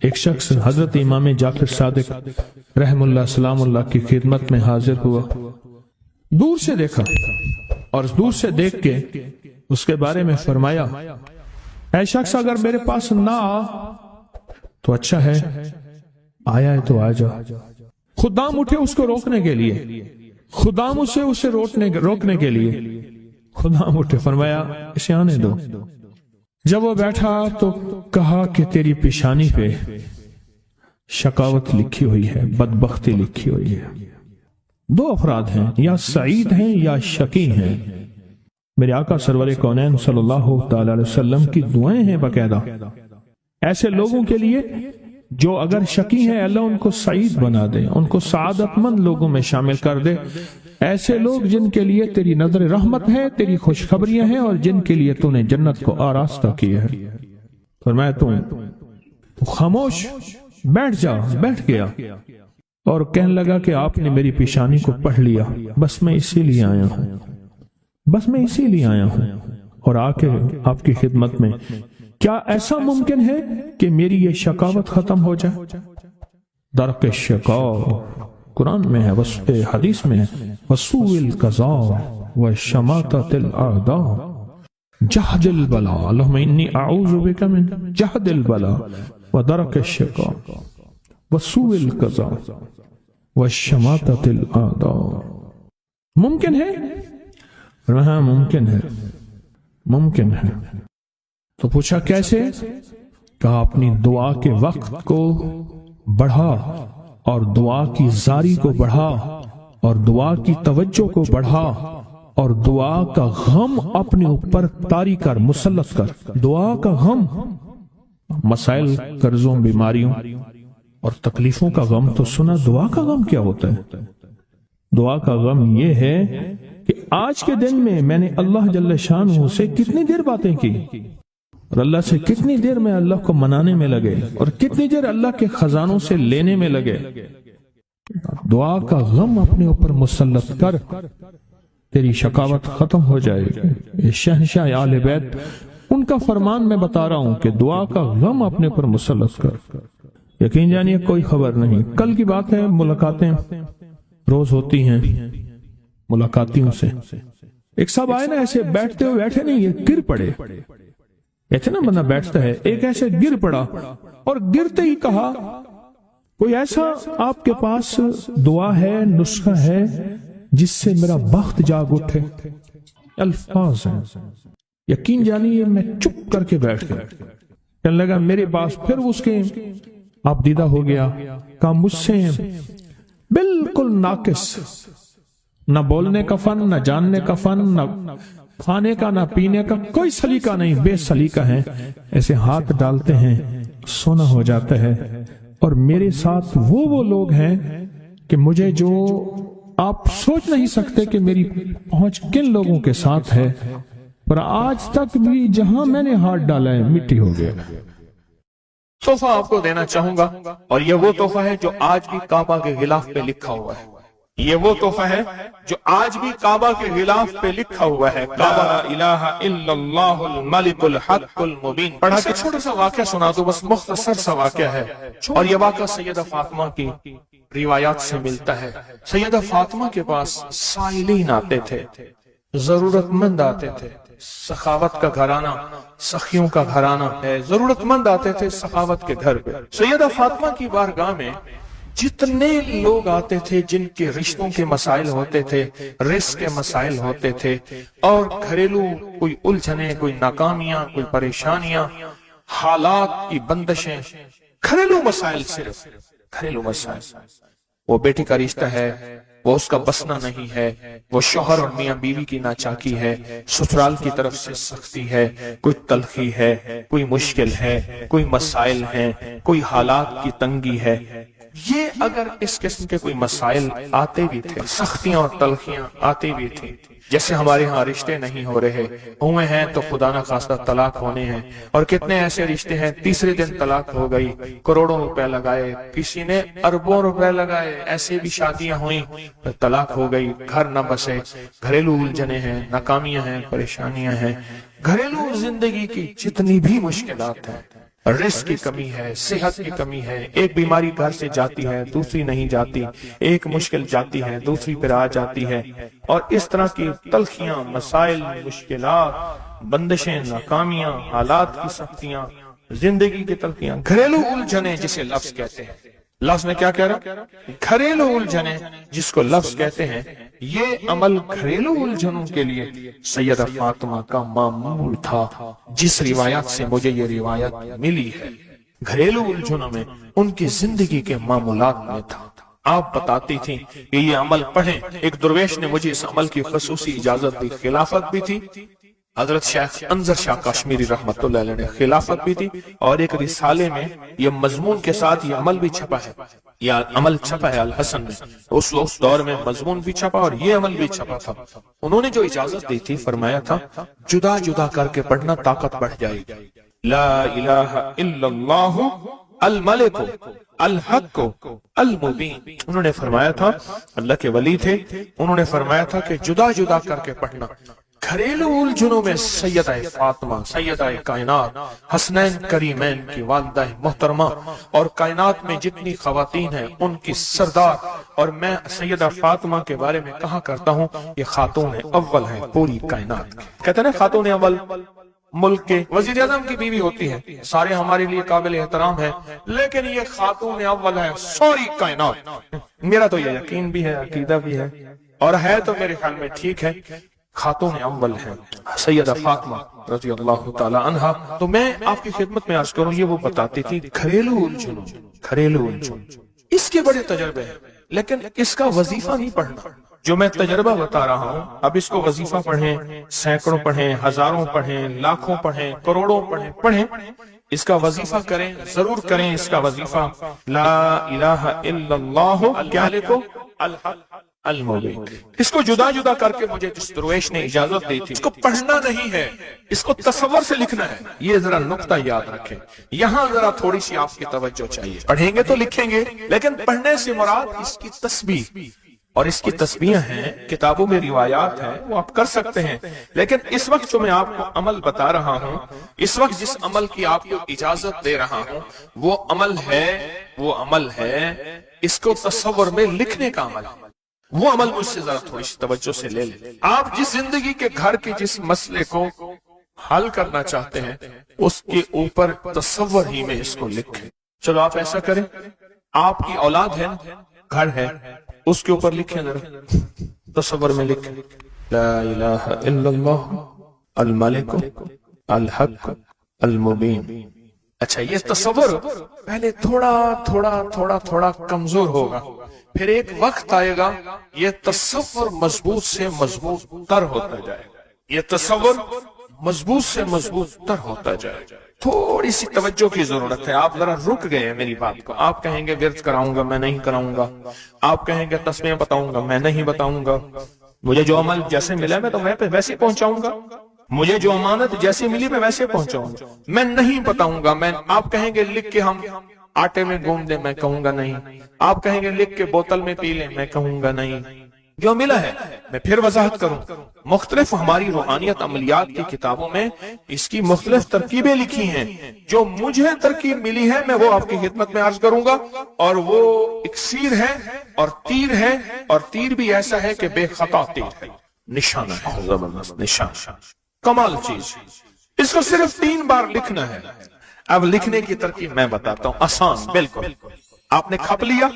ایک شخص حضرت امام جعفر صادق رحم اللہ سلام اللہ کی خدمت میں حاضر ہوا، دور سے دیکھا اور دور سے دیکھ کے اس کے بارے میں فرمایا، اے شخص اگر میرے پاس نہ آ تو اچھا ہے، آیا ہے تو آ جا۔ خدام اٹھے اس کو روکنے کے لیے، خدام اسے روکنے کے لیے خدام اٹھے، فرمایا اسے آنے دو۔ جب وہ بیٹھا تو کہا کہ تیری پیشانی پہ شقاوت لکھی ہوئی ہے، بدبختی لکھی ہوئی ہے۔ دو افراد ہیں، یا سعید ہیں یا شقی ہیں۔ میرے آقا سرور کونین صلی اللہ تعالی علیہ وسلم کی دعائیں ہیں باقاعدہ ایسے لوگوں کے لیے جو اگر شقی ہیں، اللہ ان کو سعید بنا دے، ان کو سعادت مند لوگوں میں شامل کر دے۔ ایسے لوگ جن کے لیے تیری نظر رحمت ہے، تیری خوشخبریاں ہیں، اور جن کے لیے تو نے جنت کو آراستہ کیا ہے۔ فرمایا تو خاموش بیٹھ جا۔ بیٹھ گیا اور کہنے لگا کہ آپ نے میری پیشانی کو پڑھ لیا، بس میں اسی لیے آیا ہوں، بس میں اسی لیے آیا ہوں اور آ کے آپ کی خدمت میں۔ کیا ایسا ممکن ہے کہ میری یہ شقاوت ختم ہو جائے؟ درک الشقاء قرآن میں ہے، حدیث میں ہے، وسوء القضاء وشماتۃ الاعداء جہد البلاء، اللہم انی اعوذ بک من جہد البلاء ودرک الشقاء وسوء القضاء وشماتۃ الاعداء۔ ممکن ہے؟ ہاں ممکن ہے، ممکن ہے۔ تو پوچھا کیسے؟ کہا اپنی دعا کے وقت کو بڑھا اور دعا کی زاری کو بڑھا اور دعا کی توجہ کو بڑھا اور دعا کا غم اپنے اوپر طاری کر، مسلط کر۔ دعا کا غم، مسائل، قرضوں، بیماریوں اور تکلیفوں کا غم تو سنا، دعا کا غم کیا ہوتا ہے؟ دعا کا غم یہ ہے کہ آج کے دن میں میں نے اللہ جل شانہ سے کتنی دیر باتیں کی اور اللہ سے کتنی دیر میں اللہ کو منانے میں لگے اور کتنی دیر اللہ کے خزانوں سے لینے میں لگے۔ دعا کا غم اپنے اوپر مسلط کر، تیری شقاوت ختم ہو جائے گی۔ شہنشاہ آل بیت ان کا فرمان میں بتا رہا ہوں کہ دعا کا غم اپنے اوپر مسلط کر۔ یقین جانیے کوئی خبر نہیں، کل کی بات ہے، ملاقاتیں روز ہوتی ہیں ملاقاتیوں سے۔ ایک صاحب آئے نا، ایسے بیٹھتے ہوئے بیٹھے نہیں، یہ گر پڑے۔ ایسے نا بندہ بیٹھتا ہے، ایک ایسے گر پڑا اور گرتے ہی کہا کوئی ایسا آپ کے پاس دعا ہے، نسخہ ہے جس سے میرا بخت جاگ اٹھے؟ الفاظ ہیں، یقین جانیے میں چپ کر کے بیٹھ گیا۔ کہنے لگا میرے پاس، پھر اس کے آپ دیدہ ہو گیا، کہا مجھ سے بالکل ناقص، نہ بولنے کا فن، نہ جاننے کا فن، نہ کھانے کا نہ پینے کا کوئی سلیقہ نہیں، بے سلیقہ ہیں، ایسے ہاتھ ڈالتے ہیں سونا ہو جاتا ہے۔ اور میرے ساتھ وہ لوگ ہیں کہ مجھے جو آپ سوچ نہیں سکتے کہ میری پہنچ کن لوگوں کے ساتھ ہے، پر آج تک بھی جہاں میں نے ہاتھ ڈالا ہے مٹی ہو گیا۔ تحفہ آپ کو دینا چاہوں گا، اور یہ وہ تحفہ ہے جو آج بھی کعبہ کے غلاف پہ لکھا ہوا ہے۔ یہ وہ تحفہ ہے جو آج بھی کعبہ کے غلاف پہ لکھا ہوا ہے، لا الہ الا اللہ الملک الحق المبین۔ پڑھا کے چھوٹا سا واقعہ سنا دو، بس مختصر سا واقعہ ہے، اور یہ واقعہ سیدہ فاطمہ کی روایات سے ملتا ہے۔ سیدہ فاطمہ کے پاس سائلین آتے تھے، ضرورت مند آتے تھے، سخاوت کا گھرانہ، سخیوں کا گھرانہ ہے، ضرورت مند آتے تھے سخاوت کے گھر پہ۔ سیدہ فاطمہ کی بارگاہ میں جتنے لوگ آتے تھے جن کے رشتوں کے مسائل ہوتے تھے، رزق کے مسائل ہوتے تھے، اور گھریلو کوئی الجھنیں، کوئی ناکامیاں، کوئی پریشانیاں، حالات کی بندشیں، گھریلو مسائل، صرف گھریلو مسائل، وہ بیٹی کا رشتہ ہے، وہ اس کا بسنا نہیں ہے، وہ شوہر اور میاں بیوی کی ناچاکی ہے، سسرال کی طرف سے سختی ہے، کوئی تلخی ہے، کوئی مشکل ہے، کوئی مسائل ہیں، کوئی حالات کی تنگی ہے۔ یہ اگر اس قسم کے کوئی مسائل آتے بھی تھے، سختیاں اور تلخیاں آتی بھی تھیں، جیسے ہمارے ہاں رشتے نہیں ہو رہے، ہوئے ہیں تو خدا نہ خواستہ طلاق ہونے ہیں، اور کتنے ایسے رشتے ہیں تیسرے دن طلاق ہو گئی، کروڑوں روپے لگائے، کسی نے اربوں روپے لگائے، ایسے بھی شادیاں ہوئیں، طلاق ہو گئی، گھر نہ بسے، گھریلو الجھنیں ہیں، ناکامیاں ہیں، پریشانیاں ہیں، گھریلو زندگی کی جتنی بھی مشکلات ہیں، رزق کی کمی ہے، صحت کی کمی ہے، ایک بیماری گھر سے جاتی ہے دوسری نہیں جاتی، ایک مشکل جاتی ہے دوسری پھر آ جاتی ہے، اور اس طرح کی تلخیاں، مسائل، مشکلات، بندشیں، ناکامیاں، حالات کی سختیاں، زندگی کی تلخیاں، گھریلو الجھنیں جسے لفظ کہتے ہیں۔ لفظ میں کیا کہہ رہا؟ گھریلو الجھنیں جس کو لفظ کہتے ہیں، یہ عمل گھریلو الجھنوں کے لیے سیدہ فاطمہ کا معمول تھا، جس روایت سے مجھے یہ روایت ملی ہے۔ گھریلو الجھنوں میں ان کی زندگی کے معمولات میں تھا۔ آپ بتاتی تھیں کہ یہ عمل پڑھیں۔ ایک درویش نے مجھے اس عمل کی خصوصی اجازت دی، خلافت بھی تھی۔ حضرت شیخ انظر شاہ کشمیری رحمت اللہ علیہ نے خلافت بھی تھی، اور ایک رسالے میں یہ مضمون کے ساتھ یہ عمل بھی چھپا ہے، یہ عمل چھپا ہے الحسن میں۔ اس دور میں مضمون بھی چھپا اور یہ عمل بھی چھپا تھا۔ انہوں نے جو اجازت دی تھی، فرمایا تھا جدا جدا کر کے پڑھنا طاقت بڑھ جائے گی۔ لا الہ الا اللہ الملک الحق المبین۔ انہوں نے فرمایا تھا، اللہ کے ولی تھے، انہوں نے فرمایا تھا کہ جدا جدا کر کے پڑھنا۔ گھریلو الجھنوں میں سیدہ فاطمہ، سیدہ کائنات، حسنین کریمین کی والدہ محترمہ، اور کائنات میں جتنی خواتین ہیں ان کی سردار، اور میں سیدہ فاطمہ کے بارے میں کہا کرتا ہوں یہ خاتون اول ہے پوری کائنات کی۔ کہتے ہیں نا خاتون اول ملک کے وزیر اعظم کی بیوی ہوتی ہے، سارے ہمارے لیے قابل احترام ہے، لیکن یہ خاتون اول ہے ساری کائنات۔ میرا تو یہ یقین بھی ہے، عقیدہ بھی ہے، اور ہے تو میرے خیال میں ٹھیک ہے، خاتون اول ہے سیدہ فاطمہ رضی اللہ تعالی عنہا۔ تو میں آپ کی خدمت میں عرض کروں، یہ وہ بتاتی تھی گھریلو الجھن، اس کے بڑے تجربے ہیں، لیکن اس کا وظیفہ نہیں پڑھنا۔ جو میں تجربہ بتا رہا ہوں، اب اس کو وظیفہ پڑھیں، سینکڑوں پڑھیں، ہزاروں پڑھیں، لاکھوں پڑھیں، کروڑوں پڑھیں، اس کا وظیفہ کریں، ضرور کریں اس کا وظیفہ۔ لا الہ الا اللہ کیا لکھو؟ الحق المبین۔ اس کو جدا جدا کر کے مجھے جس درویش نے اجازت دی تھی، اس کو پڑھنا نہیں ہے، اس کو تصور سے لکھنا ہے۔ یہ ذرا نقطہ یاد رکھیں، یہاں ذرا تھوڑی سی آپ کی توجہ چاہیے۔ پڑھیں گے تو لکھیں گے، لیکن پڑھنے سے مراد اس کی تسبیح، اور اس کی تسبیح ہیں، کتابوں میں روایات ہیں، وہ آپ کر سکتے ہیں، لیکن اس وقت جو میں آپ کو عمل بتا رہا ہوں، اس وقت جس عمل کی آپ کو اجازت دے رہا ہوں، وہ عمل ہے اس کو تصور میں لکھنے کا عمل۔ وہ عمل مجھ سے ذرا تھوڑی سی توجہ سے لے لیں۔ آپ جس زندگی کے گھر کے جس مسئلے کو حل کرنا چاہتے ہیں، اس کے اوپر تصور ہی میں اس کو لکھیں۔ چلو آپ ایسا کریں، آپ کی اولاد ہے، گھر ہے، اس کے اوپر لکھیں، ذرا تصور میں لکھیں، لا الہ الا اللہ الملک الحق المبین۔ اچھا، یہ تصور پہلے تھوڑا کمزور ہوگا، پھر ایک وقت آئے گا یہ تصور مضبوط سے مضبوط تر ہوتا جائے گا، یہ تصور مضبوط سے مضبوط تر ہوتا جائے گا۔ تھوڑی سی توجہ کی ضرورت ہے، آپ ذرا رک گئے ہیں میری بات کو۔ آپ کہیں گے ورد کراؤں گا، میں نہیں کراؤں گا، آپ کہیں گے تسبیح بتاؤں گا، میں نہیں بتاؤں گا، مجھے جو عمل جیسے ملا میں تو میں پہ ویسے پہنچاؤں گا، مجھے جو امانت جیسے ملی میں ویسے پہنچاؤں گا، میں نہیں بتاؤں گا۔ آپ کہیں گے لکھ کے ہم آٹے میں گھوم دیں، میں کہوں گا نہیں۔ آپ کہیں گے لکھ کے بوتل میں پی لیں، میں کہوں گا نہیں۔ جو ملا ہے میں پھر وضاحت کروں، مختلف ہماری روحانیت عملیات کی کتابوں میں اس کی مختلف ترکیبیں لکھی ہیں۔ جو مجھے ترکیب ملی ہے میں وہ آپ کی خدمت میں عرض کروں گا، اور وہ اکسیر ہے اور تیر ہے، اور تیر بھی ایسا ہے کہ بے خطا تیر ہے، نشانہ ہے، زبردست نشان، کمال چیز۔ اس کو صرف 3 بار لکھنا ہے۔ اب لکھنے کی ترکیب میں بتاتا ہوں، آسان بالکل۔ آپ نے کھپ لیا،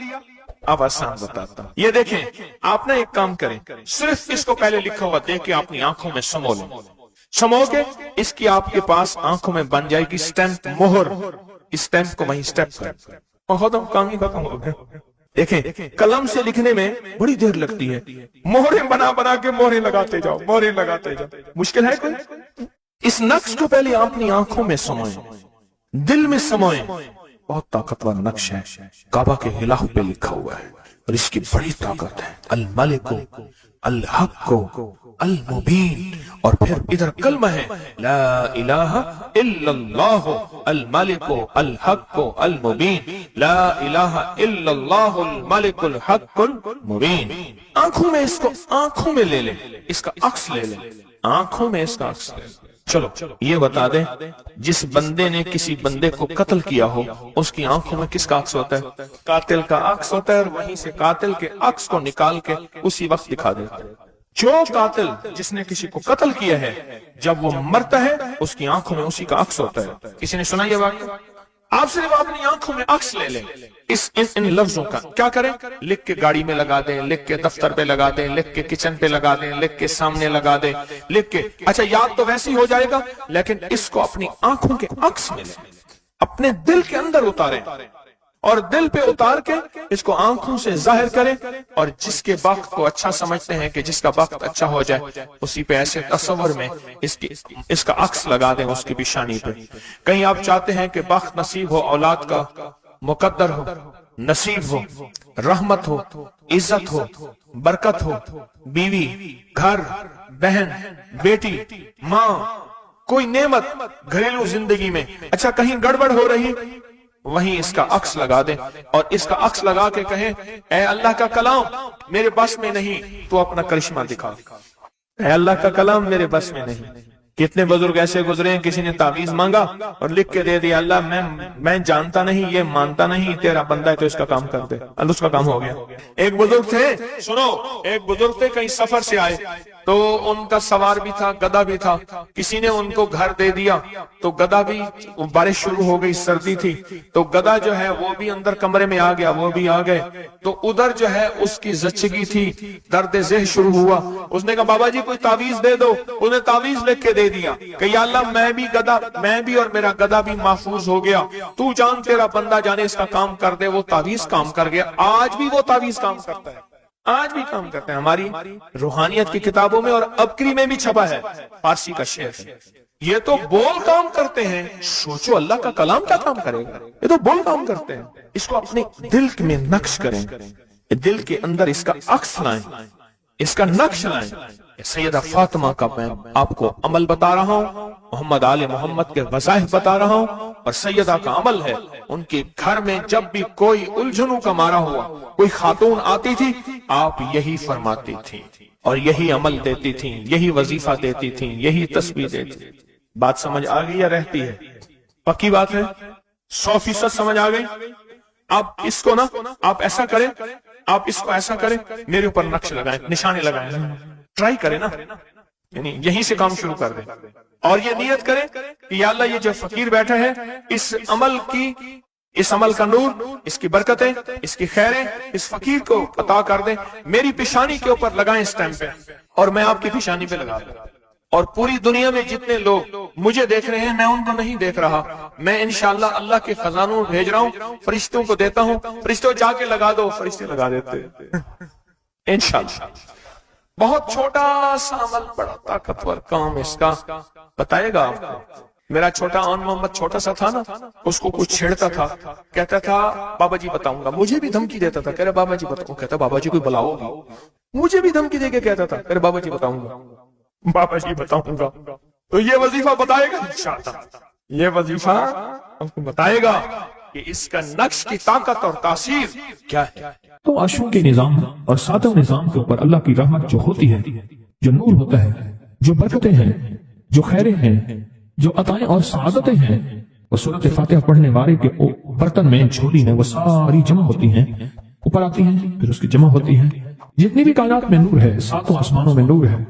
اب آسان بتاتا ہوں۔ یہ دیکھیں، آپ نے ایک کام کریں، صرف اس کو پہلے لکھا ہوا دیکھ کے اپنی آنکھوں میں سمو لیں، سمو کے اس کی آپ کے پاس آنکھوں میں بن جائے گی سٹیمپ، مہر۔ اس سٹیمپ کو وہیں سٹیپ کر، ختم، کام ہی ختم ہو گیا۔ دیکھیں، قلم سے لکھنے میں بڑی دیر لگتی ہے، مہریں بنا کے مہریں لگاتے جاؤ، مہریں لگاتے جاؤ، مشکل ہے کوئی؟ اس نقش کو پہلے اپنی آنکھوں میں سموئیں، دل میں سموئیں۔ بہت طاقتور نقش ہے، کعبہ کے غلاف پہ لکھا ہوا ہے، اور اس کی بڑی طاقت ہے، الملک الحق المبین۔ اور پھر ادھر کلمہ ہے، لا الہ الا اللہ الملک الحق المبین، لا الہ الا اللہ الملک الحق المبین۔ آنکھوں میں اس کو آنکھوں میں لے لیں، اس کا عکس لے لیں، آنکھوں میں اس کا عکس لے لیں۔ چلو یہ بتا دیں، جس بندے نے کسی بندے کو قتل کیا ہو اس کی آنکھوں میں کس کا عکس ہوتا ہے؟ قاتل کا عکس ہوتا ہے، اور وہیں سے قاتل کے عکس کو نکال کے اسی وقت دکھا دیتا ہے۔ جو قاتل جس نے کسی کو قتل کیا ہے جب وہ مرتا ہے اس کی آنکھوں میں اسی کا عکس ہوتا ہے۔ کسی نے سنا یہ واقعہ؟ آپ صرف اپنی آنکھوں میں عکس لے لیں ان لفظوں کا، کیا کریں؟ لکھ کے گاڑی میں لگا دیں، لکھ کے دفتر پہ لگا دیں، لکھ کے کچن پہ لگا دیں، لکھ کے سامنے لگا دیں، لکھ کے، اچھا یاد تو ویسے ہی ہو جائے گا، لیکن اس کو اپنی آنکھوں کے عکس میں لیں، اپنے دل کے اندر اتاریں، اور دل پہ اتار کے اس کو آنکھوں سے ظاہر کریں، اور جس کے وقت کو اچھا سمجھتے ہیں کہ جس کا وقت اچھا ہو جائے اسی پہ ایسے تصور میں اس کا عکس لگا دیں اس کی پیشانی پہ۔ کہیں آپ چاہتے ہیں کہ بخت نصیب ہو، اولاد کا مقدر ہو، نصیب ہو، رحمت ہو، عزت ہو، برکت ہو، بیوی، گھر، بہن، بیٹی، ماں، کوئی نعمت گھریلو زندگی میں، اچھا کہیں گڑبڑ ہو رہی، وہیں اس کا عکس لگا دیں، اور اس کا عکس لگا کے کہیں اے اللہ کا کلام میرے بس میں نہیں، تو اپنا کرشمہ دکھا۔ اے اللہ کا کلام میرے بس میں نہیں۔ کتنے بزرگ ایسے گزرے ہیں، کسی نے تعویذ مانگا اور لکھ کے دے دیا، اللہ میں جانتا نہیں، یہ مانتا نہیں، تیرا بندہ ہے تو اس کا کام کر دے، اللہ اس کا کام ہو گیا۔ ایک بزرگ تھے، سنو، ایک بزرگ تھے کہیں سفر سے آئے، تو ان کا سوار بھی تھا، گدھا بھی تھا، کسی نے ان کو گھر دے دیا، تو گدھا بھی، بارش شروع ہو گئی، سردی تھی، تو گدھا جو ہے وہ بھی اندر کمرے میں آ گیا، وہ بھی آ گئے، تو ادھر جو ہے اس کی زچگی تھی، درد ذہن شروع ہوا، اس نے کہا بابا جی کوئی تعویذ دے دو، انہوں نے تعویذ لکھ کے دے دیا کہ یا اللہ میں بھی اور میرا گدھا بھی محفوظ ہو گیا، تو جان تیرا بندہ جانے اس کا کام کر دے۔ وہ تعویذ کام کر گیا، آج بھی وہ تعویذ کام کرتا ہے، آج بھی کام کرتے ہیں، ہماری روحانیت کی کتابوں میں اور ابکری میں بھی چھپا ہے، فارسی کا شعر ہے۔ یہ تو بول کام کرتے ہیں، سوچو اللہ کا کلام کیا کام کرے گا، یہ تو بول کام کرتے ہیں۔ اس کو اپنے دل میں نقش کریں، دل کے اندر اس کا عکس لائیں، اس کا نقش لائیں۔ سیدہ فاطمہ کا میں آپ کو عمل بتا رہا ہوں، محمد آل محمد کے وظائف بتا رہا ہوں، اور سیدہ کا عمل ہے، ان کے گھر میں جب بھی کوئی الجھنوں کا مارا ہوا، کوئی خاتون آتی تھی، آپ یہی فرماتی تھی اور یہی عمل دیتی تھی، یہی وظیفہ دیتی تھی، یہی تسبیح دیتی تھی۔ بات سمجھ آ گئی یا رہتی ہے؟ پکی بات ہے، 100% سمجھ آ گئی؟ آپ اس کو نا، آپ ایسا کریں، آپ اس کو ایسا کریں، میرے اوپر نقش لگائیں، نشانے لگائیں، ٹرائی کریں نا، یعنی یہیں سے کام شروع کر دیں، اور یہ نیت کریں کہ یا اللہ یہ جو فقیر بیٹھا ہے، اس عمل کا نور، اس کی برکتیں، اس کی خیریں اس فقیر کو عطا کر دیں، میری پیشانی کے اوپر لگائیں اس ٹائم پہ، اور میں آپ کی پیشانی پہ لگا دوں، اور پوری دنیا میں جتنے لوگ مجھے دیکھ رہے ہیں میں ان کو نہیں دیکھ رہا، میں انشاءاللہ اللہ کے خزانوں بھیج رہا ہوں، فرشتوں کو دیتا ہوں، فرشتوں جا کے لگا دو، فرشتے لگا دیتے انشاءاللہ۔ بہت چھوٹا سا عمل، بڑا طاقتور کام اس کا بتائے گا آپ کو۔ میرا چھوٹا آن محمد چھوٹا سا تھا نا، اس کو کچھ چھیڑتا تھا، کہتا تھا بابا جی بتاؤں گا، مجھے بھی دھمکی دیتا تھا، کہہ رہے بابا جی بتاؤں، کہتا بابا جی کوئی بلاؤ گا، مجھے بھی دھمکی دے کے کہتا تھا، کہہ رہے بابا جی بتاؤں گا، بابا جی بتاؤں گا۔ تو یہ وظیفہ بتائے گا انشاءاللہ، یہ وظیفہ آپ کو بتائے گا کہ اس کا نقش کی طاقت اور تاثیر کیا ہے۔ تو عرشوں کے نظام اور ساتوں نظام کے اوپر اللہ کی رحمت جو ہوتی ہے، جو نور ہوتا ہے، جو برکتیں ہیں، جو خیریں ہیں، جو عطائیں اور سعادتیں ہیں، وہ سورۃ فاتحہ پڑھنے والے کے برتن میں، جھولی میں وہ ساری جمع ہوتی ہیں، اوپر آتی ہیں، پھر اس کی جمع ہوتی ہیں۔ جتنی بھی کائنات میں نور ہے، ساتوں آسمانوں میں نور ہے،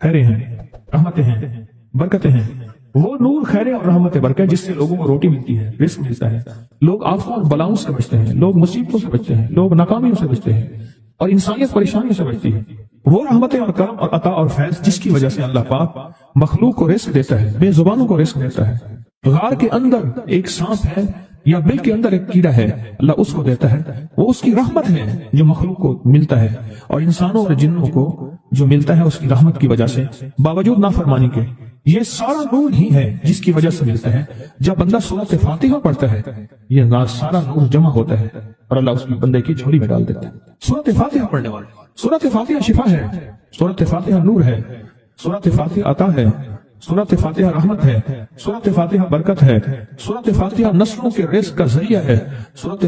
خیریں ہیں، رحمتیں ہیں، برکتیں ہیں، وہ نور، خیریں اور رحمت برکت جس سے لوگوں کو روٹی ملتی ہے، رزق ملتا ہے، لوگ آفتوں اور بلاؤں سے بچتے ہیں، لوگ مصیبتوں سے بچتے ہیں، لوگ ناکامیوں سے بچتے ہیں، اور انسانیت پریشانیوں سے بچتی ہے۔ وہ رحمتیں اور کرم اور عطا اور فیض جس کی وجہ سے اللہ پاک مخلوق کو رزق دیتا ہے، بے زبانوں کو رزق دیتا ہے۔ غار کے اندر ایک سانپ ہے یا بل کے اندر ایک کیڑا ہے، اللہ اس کو دیتا ہے، وہ اس کی رحمت ہے جو مخلوق کو ملتا ہے، اور انسانوں اور جنوں کو جو ملتا ہے اس کی رحمت کی وجہ سے، باوجود نافرمانی کے۔ یہ سارا نور ہی ہے جس کی وجہ سے ملتا ہے۔ جب بندہ سورۃ فاتحہ پڑھتا ہے، یہ سارا نور جمع ہوتا ہے اور اللہ اس کی بندے کی جھولی میں ڈال دیتا ہے۔ سورۃ فاتحہ پڑھنے والے، سورۃ فاتحہ شفا ہے، سورۃ فاتحہ نور ہے، سورۃ فاتحہ عطا ہے، سورۃ فاتحہ رحمت ہے، سورۃ فاتحہ برکت ہے، سورۃ فاتحہ نسلوں کے رزق کا ذریعہ ہے، سورۃ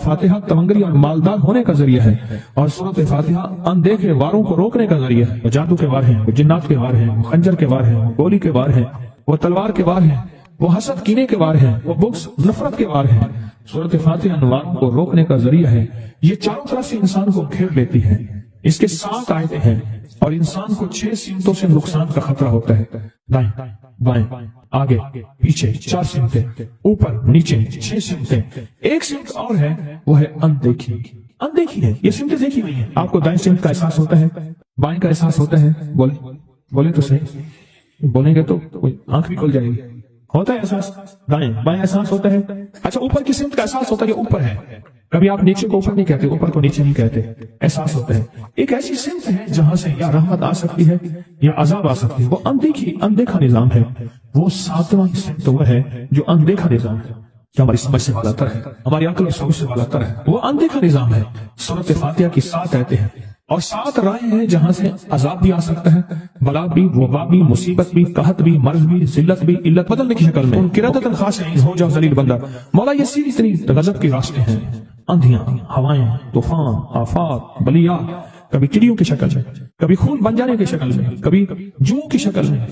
فاتحہ تمنگری اور مالدار ہونے کا ذریعہ ہے، اور سورۃ فاتحہ اندیکھے واروں کو روکنے کا ذریعہ ہے۔ وہ جادو کے وار ہیں، وہ جنات کے وار ہیں، وہ خنجر کے وار ہیں، وہ گولی کے وار ہیں، وہ تلوار کے وار ہیں، وہ حسد کینے کے وار ہیں، وہ بغض نفرت کے وار ہیں۔ سورۃ فاتحہ انواروں کو روکنے کا ذریعہ ہے، یہ چاروں طرف سے انسان کو گھیر لیتی ہے۔ اس کے 7 آیتیں ہیں اور انسان کو 6 سمتوں سے نقصان کا خطرہ ہوتا ہے، دائیں بائیں آگے پیچھے 4 سمتیں، اوپر نیچے 6 سمتیں۔ ایک سمت اور ہے، وہ ہے اندیکھی۔ اندیکھی ہے، یہ سمتیں دیکھی نہیں ہیں۔ آپ کو دائیں سمت کا احساس ہوتا ہے، بائیں کا احساس ہوتا ہے؟ بولے تو صحیح، بولیں گے تو آنکھ بھی کھل جائے گی۔ ہوتا ہے احساس؟ دائیں بائیں احساس ہوتا ہے۔ اچھا اوپر کی سمت کا احساس ہوتا ہے، یہ اوپر ہے۔ کبھی آپ نیچے کو اوپر نہیں کہتے، اوپر کو نیچے نہیں کہتے، احساس ہوتا ہے۔ ایک ایسی سمت ہے جہاں سے یا رحمت آ سکتی ہے یا عذاب آ سکتی ہے، وہ اندیکھا نظام ہے۔ وہ 7واں سمت وہ ہے جو اندیکھا نظام ہے، جو ہماری سمجھ سے بالا تر ہے، ہماری عقل اور سوچ سے بالا تر ہے، وہ اندیکھا نظام ہے۔ سورۃ فاتحہ کی 7 آیتیں ہیں اور 7 راہیں ہیں جہاں سے عذاب بھی آ سکتا ہے، بلا بھی، وبا بھی، مصیبت بھی، قحط بھی، مرض بھی، ذلت بھی، علت بدلنے کی شکل میں۔ قرادۃ خاصین، ہو جاؤ ذلیل بندہ۔ مولا یہ سیدھی اتنی غضب کے راستے ہیں، اندھیاں، ہوائیں، طوفان، آفات، بلیات، کبھی چڑیوں کی شکل میں، کبھی خون بن جانے کی شکل میں، کبھی جو کی شکل میں۔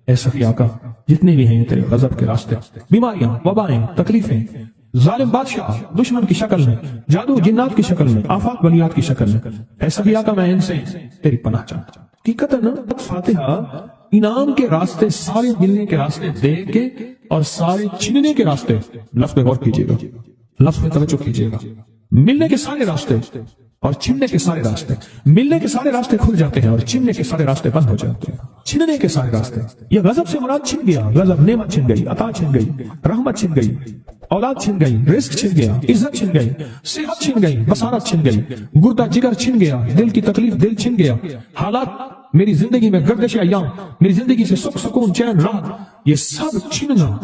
ایسا کیا کا جتنے بھی ہیں تیرے غضب کے راستے، بیماریاں، وبائیں، تکلیفیں، ظالم بادشاہ دشمن کی شکل میں، جادو جنات کی شکل میں، آفات بلیات کی شکل میں، ایسا کیا کا میں ان سے تیری پناہ چاہتا ہوں۔ حقیقتاً فاتحہ انعام کے راستے، سارے ملنے کے راستے دیکھ کے اور سارے چھننے کے راستے، لفظ پہ غور کیجیے گا، لفظ پہ توجہ کیجیے گا۔ ملنے کے سارے راستے اور چھننے کے سارے راستے، ملنے کے سارے راستے کھل جاتے ہیں اور چھننے کے سارے راستے بند ہو جاتے ہیں۔ چھننے کے سارے راستے، یہ غضب سے مراد چھن گیا، غضب نعمت چھن گئی، عطا چھن گئی، رحمت چھن گئی، اولاد چھن گئی، رزق چھن گیا، عزت چھن گئی، صحت چھن گئی، بصارت چھن گئی، گردہ جگر چھن گیا، دل کی تکلیف دل چھن گیا، حالات میری زندگی میں گردش ایام، میری زندگی سے سکھ سکون چین راحت، یہ سب چھننا،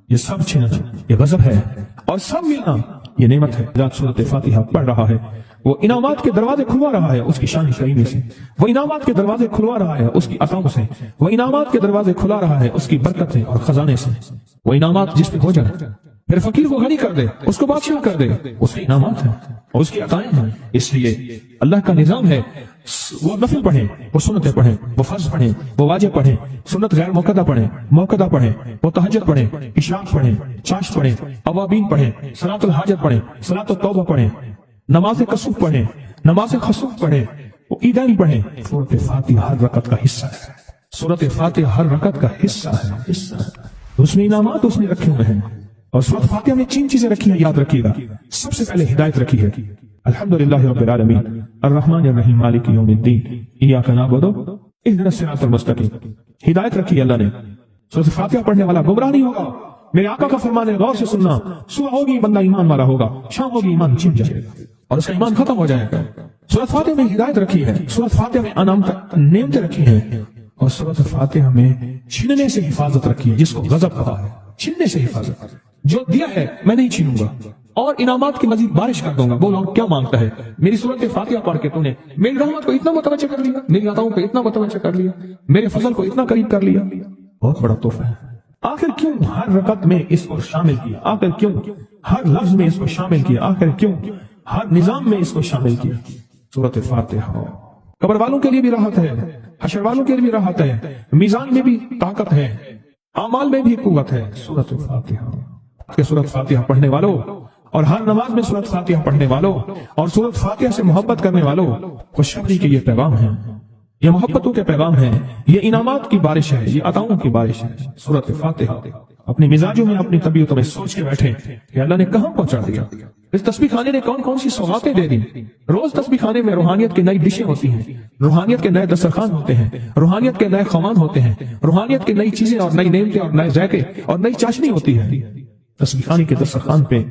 یہ سب چھننا، یہ غضب ہے اور سب ملنا یہ نعمت ہے۔ ذات سورۃ فاتحہ پڑھ رہا ہے، وہ انعامات کے دروازے کھلوا رہا ہے اس کی شان کریمی سے، وہ انعامات کے دروازے کھلوا رہا ہے اس کی عطاؤں سے، وہ انعامات کے دروازے کھلا رہا ہے اس کی برکت سے اور خزانے سے۔ وہ انعامات جس پہ ہو جائے، پھر فقیر کو غنی کر دے، اس کو بادشاہ کر دے، اس کے انعامات ہیں اور اس کی عطائیں ہیں۔ اس لیے اللہ کا نظام ہے، وہ نفل پڑھیں، وہ سنتیں پڑھیں، وہ فرض پڑھیں، وہ واجب پڑھیں، سنت غیر موقدہ پڑھیں، موقدہ پڑھیں، وہ تہجد پڑھیں، اشراق پڑھیں، چاشت پڑھیں، اوابین پڑھیں، صلاۃ الحاجت پڑھیں، صلاۃ التوبہ پڑھیں، نماز کسوف پڑھیں، نماز خسوف پڑھیں، وہ عیدین پڑھیں۔ سورۃ فاتحہ ہر رکعت کا حصہ ہے، سورۃ فاتحہ ہر رکعت کا حصہ ہے۔ اس میں انعامات اس نے رکھے ہوئے ہیں اور سورۃ فاتحہ میں 3 چیزیں رکھی ہیں، یاد رکھیے گا۔ سب سے پہلے ہدایت رکھی ہے، الحمدللہ رب العالمین الرحمن الرحیم مالک یوم الدین ایاک نعبد اهدنا الصراط المستقیم۔ ہدایت رکھی اللہ نے۔ سورۃ فاتحہ پڑھنے والا گمراہ نہیں ہوگا، میرے آقا کا فرمان ہے، غور سے سننا۔ صبح ہوگی بندہ ایمان والا ہوگا، شام ہوگی ایمان چھن جائے گا اور اس کا ایمان ختم ہو جائے گا۔ سورۃ فاتحہ میں ہدایت رکھی ہے، سورۃ فاتحہ میں نعمتیں رکھی ہیں اور سورۃ فاتحہ میں چھننے سے حفاظت رکھی ہے، جس کو غضب کہا ہے، چھننے سے حفاظت۔ جو دیا ہے میں نہیں چھینوں گا اور انعامات کی مزید بارش کر دوں گا۔ بولو کیا مانگتا ہے؟ میری سورۃ فاتحہ پڑھ کے تو نے میری رحمت کو اتنا متوجہ کر لیا، میری عطاؤں کو اتنا متوجہ کر لیا، میرے فضل کو اتنا قریب کر لیا، بہت بڑا تحفہ ہے۔ آخر کیوں ہر رکعت میں اس کو شامل کیا؟ آخر کیوں ہر لفظ میں اس کو شامل کیا؟ آخر کیوں ہر نظام میں اس کو شامل کیا؟ سورۃ فاتحہ قبر والوں کے لیے بھی راحت ہے، حشر والوں کے لیے بھی راحت ہے، میزان میں بھی طاقت ہے، اعمال میں بھی قوت ہے۔ سورۃ فاتحہ کہ سورۃ فاتحہ پڑھنے والوں اور ہر نماز میں سورۃ فاتحہ پڑھنے والوں اور سورۃ فاتحہ سے محبت کرنے والوں خوشخبری کے یہ پیغام ہے، یہ محبتوں کے پیغام ہے، یہ انعامات کی بارش ہے، یہ عطاؤں کی بارش ہے۔ سورۃ فاتحہ اپنی مزاجوں میں، اپنی طبیعتوں میں سوچ کے بیٹھے کہ اللہ نے کہاں پہنچا دیا، اس تسبیح خانے نے کون کون سی سوغاتیں دے دی۔ روز تسبیح خانے میں روحانیت کی نئی ڈشیں ہوتی ہیں، روحانیت کے نئے دسترخوان ہوتے ہیں، روحانیت کے نئے خوان ہوتے ہیں، روحانیت کی نئی چیزیں اور نئی نعمتیں اور نئے ذائقے اور نئی چاشنی ہوتی ہے۔ تسبیح خانے کے دسترخوان پہ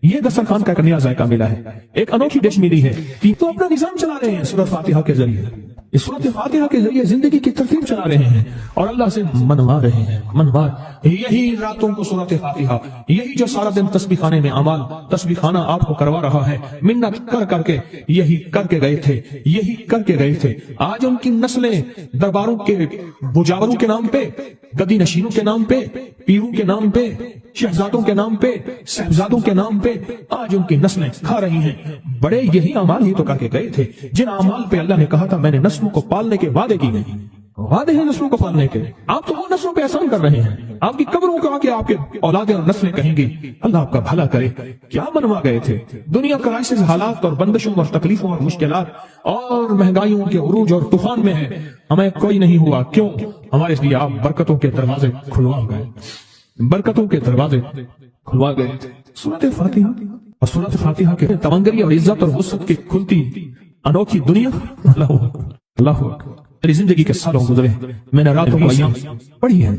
یہ دسترخوان کا ایک نیا ذائقہ ملا ہے، ایک انوکھی ڈش ملی ہے۔ تو اپنا نظام چلا رہے ہیں سورۃ فاتحہ کے ذریعے، اس سورۃ فاتحہ کے ذریعے زندگی کی ترتیب چلا رہے ہیں اور اللہ سے منوا رہے ہیں، منوا۔ یہی راتوں کو سورۃ فاتحہ، یہی جو سارا دن تسبیح خانے میں اعمال تسبیح خانہ آپ کو کروا رہا ہے، منت کر کر کے یہی کر کے گئے تھے، یہی کر کے گئے تھے۔ آج ان کی نسلیں درباروں کے بجاوروں کے نام پہ، گدی نشینوں کے نام پہ، پیروں کے نام پہ، شہزادوں کے نام پہ، صاحبزادوں کے نام پہ آج ان کی نسلیں کھا رہی ہیں۔ بڑے یہی اعمال ہی تو کر کے گئے تھے جن اعمال پہ اللہ نے کہا تھا میں نے نسلوں کو پالنے کے وعدے کی گئی۔ وعدے ہیں نسلوں کو پالنے کے، آپ تو وہ نسلوں پہ احسان کر رہے ہیں، آپ کی قبروں کو آ کے آپ کے اولادیں اور نسلیں کہیں گی اللہ آپ کا بھلا کرے، کیا بنوا گئے تھے؟ دنیا کرائسس حالات اور بندشوں اور تکلیفوں اور مشکلات اور مہنگائیوں کے عروج اور طوفان میں ہے، ہمیں کوئی نہیں ہوا، کیوں؟ ہمارے لیے آپ برکتوں کے دروازے کھلوا گئے، برکتوں کے دروازے کھلوا گئے۔ سورۃ فاتحہ اور سورۃ فاتحہ کے تمنگری اور عزت اور وسعت کی کھلتی انوکھی دنیا، اللہ اللہ میری زندگی کے سالوں گزرے، میں نے راتوں کو ایام پڑھی ہیں،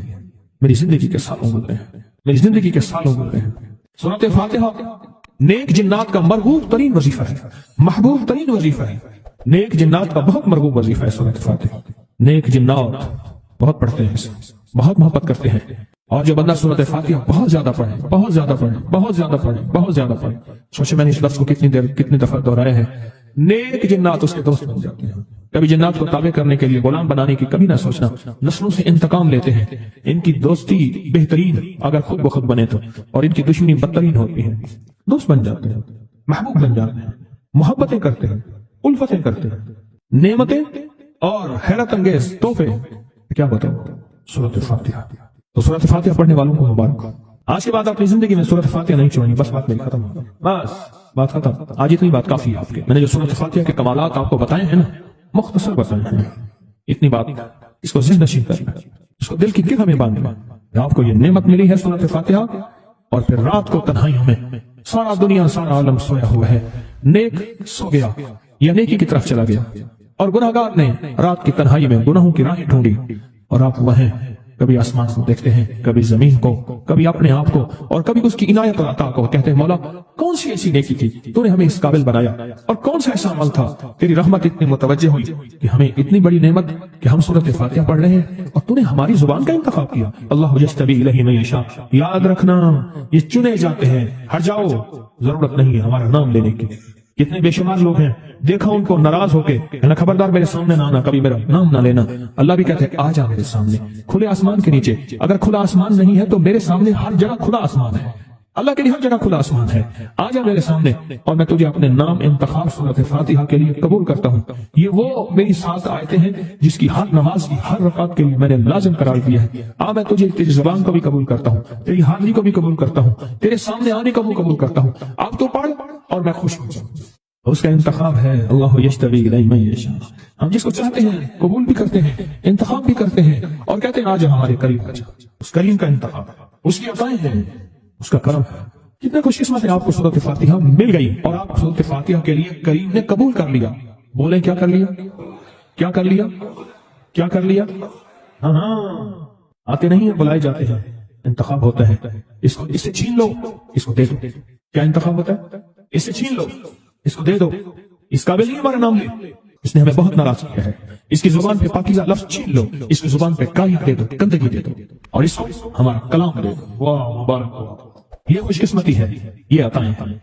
میری زندگی کے سالوں گزرے ہیں، میری زندگی کے سالوں گزرے ہیں۔ سورۃ فاتحہ نیک جنات کا مرغوب ترین وظیفہ ہے، محبوب ترین وظیفہ ہے، نیک جنات کا بہت مرغوب وظیفہ ہے سورۃ فاتحہ۔ نیک جنات بہت پڑھتے ہیں اسے، بہت محبت کرتے ہیں، اور جو بندہ سورۃ فاتحہ بہت زیادہ پڑھے، بہت زیادہ پڑھے، بہت زیادہ پڑھے، بہت زیادہ پڑھے، سوچے میں نے اس لفظ کو کتنی دفعہ دہرایا ہے، نیک جنات اس کے دوست بن جاتے ہیں۔ کبھی جنات کو تابع کرنے کے لیے غلام بنانے کی کبھی نہ سوچنا، نسلوں سے انتقام لیتے ہیں، ان کی دوستی بہترین اگر خود بخود بنے تو، اور ان کی دشمنی بدترین ہوتی ہے، دوست بن جاتے ہیں، محبوب بن جاتے ہیں، محبتیں کرتے ہیں، الفتیں کرتے ہیں، نعمتیں اور حیرت انگیز تحفے، کیا بتاؤ سورۃ فاتحہ۔ تو سورۃ فاتحہ پڑھنے والوں کو مبارک۔ آج کے بعد اپنی زندگی میں سورۃ فاتحہ نہیں چھوڑنی، بس بات میری ختم ہو گئی، بس بات ختم۔ آج اتنی بات کافی ہے آپ کے، میں نے جو سورۃ فاتحہ کے کمالات آپ کو بتائے ہیں نا، مختصر بتائے ہیں، اتنی بات اس کو ذہن نشین کرنا، اس کو دل کی گرہ میں باندھنا۔ آپ کو یہ نعمت ملی ہے سورۃ فاتحہ، اور پھر رات کو تنہائیوں میں سارا دنیا سارا عالم سویا ہوا ہے، نیک سو گیا یا نیکی کی طرف چلا گیا، اور گناہگار نے رات کی تنہائی میں گناہوں کی راہیں ڈھونڈی، اور آپ وہیں کبھی آسمان کو دیکھتے ہیں، کبھی زمین کو، کبھی اپنے آپ کو، اور کبھی اس کی عنایت اور عطا کو، کہتے ہیں مولا کون سی ایسی نیکی تھی تو نے ہمیں اس قابل بنایا، اور کون سا ایسا عمل تھا تیری رحمت اتنی متوجہ ہوئی کہ ہمیں اتنی بڑی نعمت کہ ہم سورۃ فاتحہ پڑھ رہے ہیں اور تو نے ہماری زبان کا انتخاب کیا۔ اللہ یجتبی الیہ من یشاء، یاد رکھنا یہ چنے جاتے ہیں، ہٹ جاؤ، ضرورت نہیں ہے ہمارا نام لینے کی۔ کتنے بے شمار لوگ ہیں، دیکھا ان کو ناراض ہو کے کہنا خبردار میرے سامنے نہ آنا، کبھی میرا نام نہ لینا۔ اللہ بھی کہتے ہیں آ جا میرے سامنے، کھلے آسمان کے نیچے، اگر کھلا آسمان نہیں ہے تو میرے سامنے ہر جگہ کھلا آسمان ہے، اللہ کے لیے ہر جگہ کھلا آسمان ہے، آ جا میرے سامنے، اور میں تجھے اپنے نام انتخاب سورۃ فاتحہ کے لیے قبول کرتا ہوں۔ یہ وہ میری 7 آیتیں ہیں جس کی ہر نماز کی ہر رکعت کے لیے میں نے لازم قرار دیا ہے۔ میں تجھے تیری زبان کو بھی قبول کرتا ہوں، تیری حاضری کو بھی قبول کرتا ہوں، تیرے سامنے آنے کو بھی قبول کرتا ہوں، اب تو پڑھ اور میں خوش ہو جاؤں۔ اس کا انتخاب ہے اللہ یجتبی الیہ من یشاء، ہم جس کو چاہتے ہیں قبول بھی کرتے ہیں، انتخاب بھی کرتے ہیں، اور کہتے ہیں آ جا ہمارے قریب آ جا۔ اس کریم کا انتخاب ہے، اس کی عطائیں ہیں، اس کا کرم ہے۔ کتنے خوش قسمت ہے آپ کو سورۃ فاتحہ مل گئی، اور آپ سورۃ فاتحہ کے لیے کریم نے قبول کر لیا۔ بولیں کیا کر لیا؟ کیا کر لیا؟ کیا کر لیا؟ ہاں آتے نہیں ہیں، بلائے جاتے ہیں، انتخاب ہوتا ہے، اس سے چھین لو، اس کو دے دو۔ کیا انتخاب ہوتا ہے؟ اس سے چھین لو، اس کو دے دو، اس قابل نہیں ہمارا نام لے، اس نے ہمیں بہت ناراض کیا ہے، اس کی زبان پہ پاکیزہ لفظ چھین لو، اس کی زبان پہ کائی دے دو، گندگی دے دو، اور اس کو ہمارا کلام دے دو۔ واہ مبارک، یہ خوش قسمتی ہے، یہ عطائیں ہیں۔